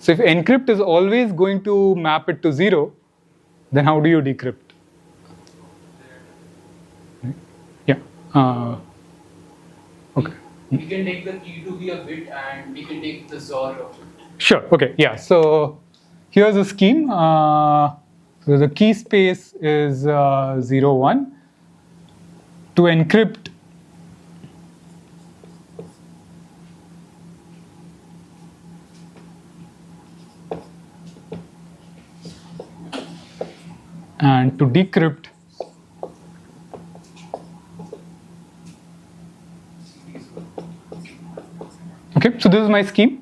So if encrypt is always going to map it to 0, then how do you decrypt? Yeah. Okay. We can take the key to be a bit and we can take the XOR of it. Sure. Okay. Yeah. So here's a scheme. So the key space is 0, 1. To encrypt and to decrypt okay, so this is my scheme.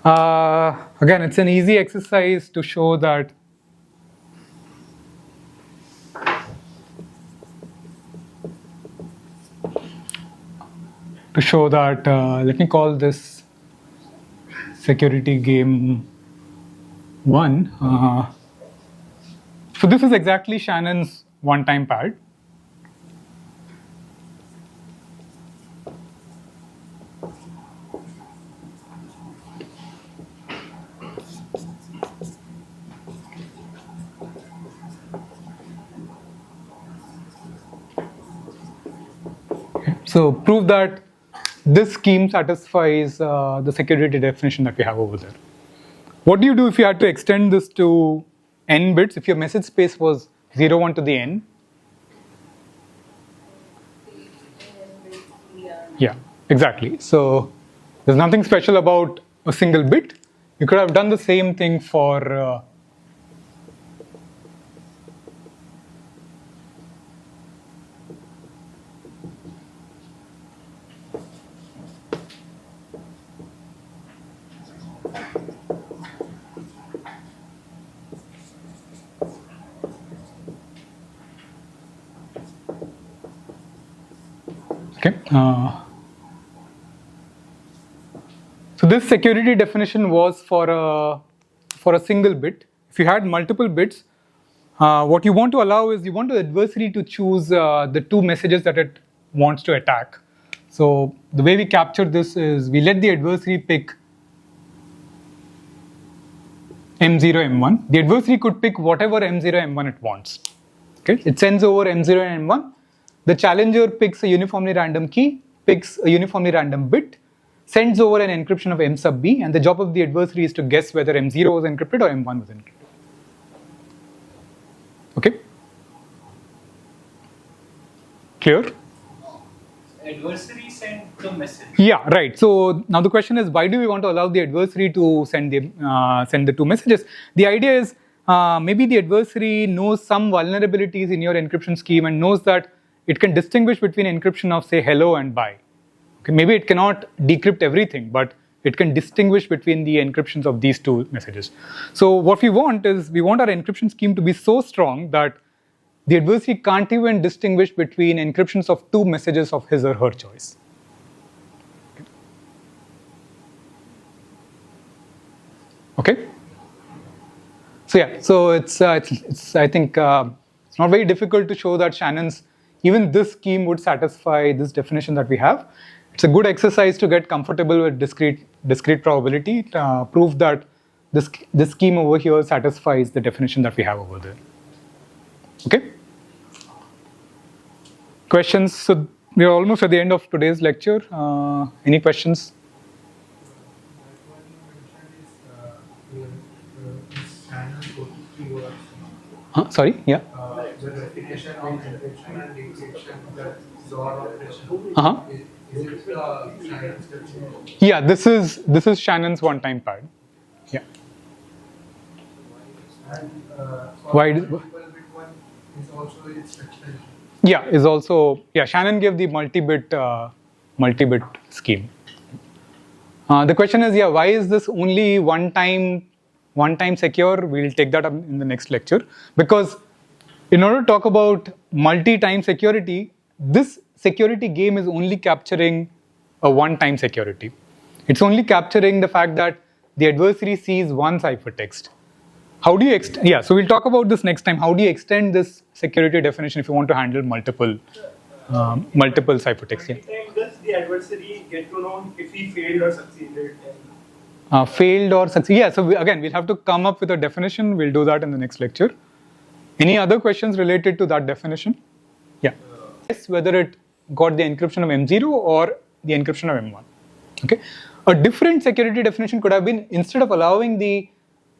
Again, it's an easy exercise to show that let me call this security game 1. So this is exactly Shannon's one-time pad. So prove that this scheme satisfies the security definition that we have over there. What do you do if you had to extend this to n bits? If your message space was 0, 1 to the n? Yeah, exactly. So there's nothing special about a single bit. You could have done the same thing for okay. So this security definition was for a single bit. If you had multiple bits, what you want to allow is you want the adversary to choose the two messages that it wants to attack. So the way we capture this is we let the adversary pick M0, M1. The adversary could pick whatever M0, M1 it wants. Okay, it sends over M0 and M1. The challenger picks a uniformly random key, picks a uniformly random bit, sends over an encryption of M sub b, and the job of the adversary is to guess whether M0 was encrypted or M1 was encrypted. Okay? Clear? Adversary sent the message. Yeah, right. So now the question is, why do we want to allow the adversary to send the two messages? The idea is maybe the adversary knows some vulnerabilities in your encryption scheme and knows that it can distinguish between encryption of, say, hello and bye. Okay, maybe it cannot decrypt everything, but it can distinguish between the encryptions of these two messages. So what we want is we want our encryption scheme to be so strong that the adversary can't even distinguish between encryptions of two messages of his or her choice. Okay. So yeah, so it's I think it's not very difficult to show that Shannon's even this scheme would satisfy this definition that we have. It's a good exercise to get comfortable with discrete probability. Prove that this scheme over here satisfies the definition that we have over there. Okay. Questions? So we are almost at the end of today's lecture. Any questions? Sorry, yeah. The definition of encryption and decryption, the XOR operation. Is it Shannon's definition? Yeah, this is Shannon's one-time pad. Yeah. And Why? multiple bit one is also its extension. Yeah, is also Shannon gave the multi-bit scheme. The question is, why is this only one time secure? We'll take that up in the next lecture, because in order to talk about multi-time security, this security game is only capturing a one-time security. It's only capturing the fact that the adversary sees one ciphertext. How do you extend? Yeah, so we'll talk about this next time. How do you extend this security definition if you want to handle multiple ciphertexts? Yeah. Does the adversary get to know if he failed or succeeded? Failed or succeed. Yeah, so again, we'll have to come up with a definition. We'll do that in the next lecture. Any other questions related to that definition? Yeah. Yes, whether it got the encryption of M0 or the encryption of M1. Okay. A different security definition could have been, instead of allowing the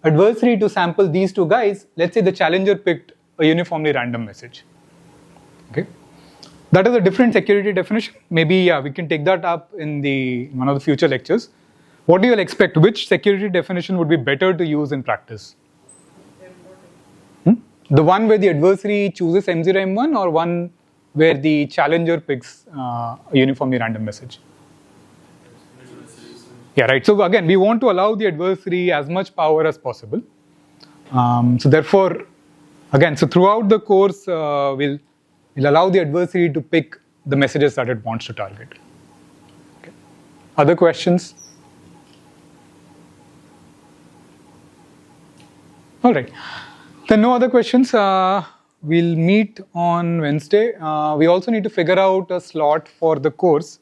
adversary to sample these two guys, let's say the challenger picked a uniformly random message. Okay. That is a different security definition. Maybe, yeah, we can take that up in one of the future lectures. What do you all expect? Which security definition would be better to use in practice? The one where the adversary chooses M0, M1, or one where the challenger picks a uniformly random message? Yeah, right. So again, we want to allow the adversary as much power as possible. So therefore, again, so throughout the course, we'll allow the adversary to pick the messages that it wants to target. Okay. Other questions? All right. Then no other questions. We'll meet on Wednesday. We also need to figure out a slot for the course.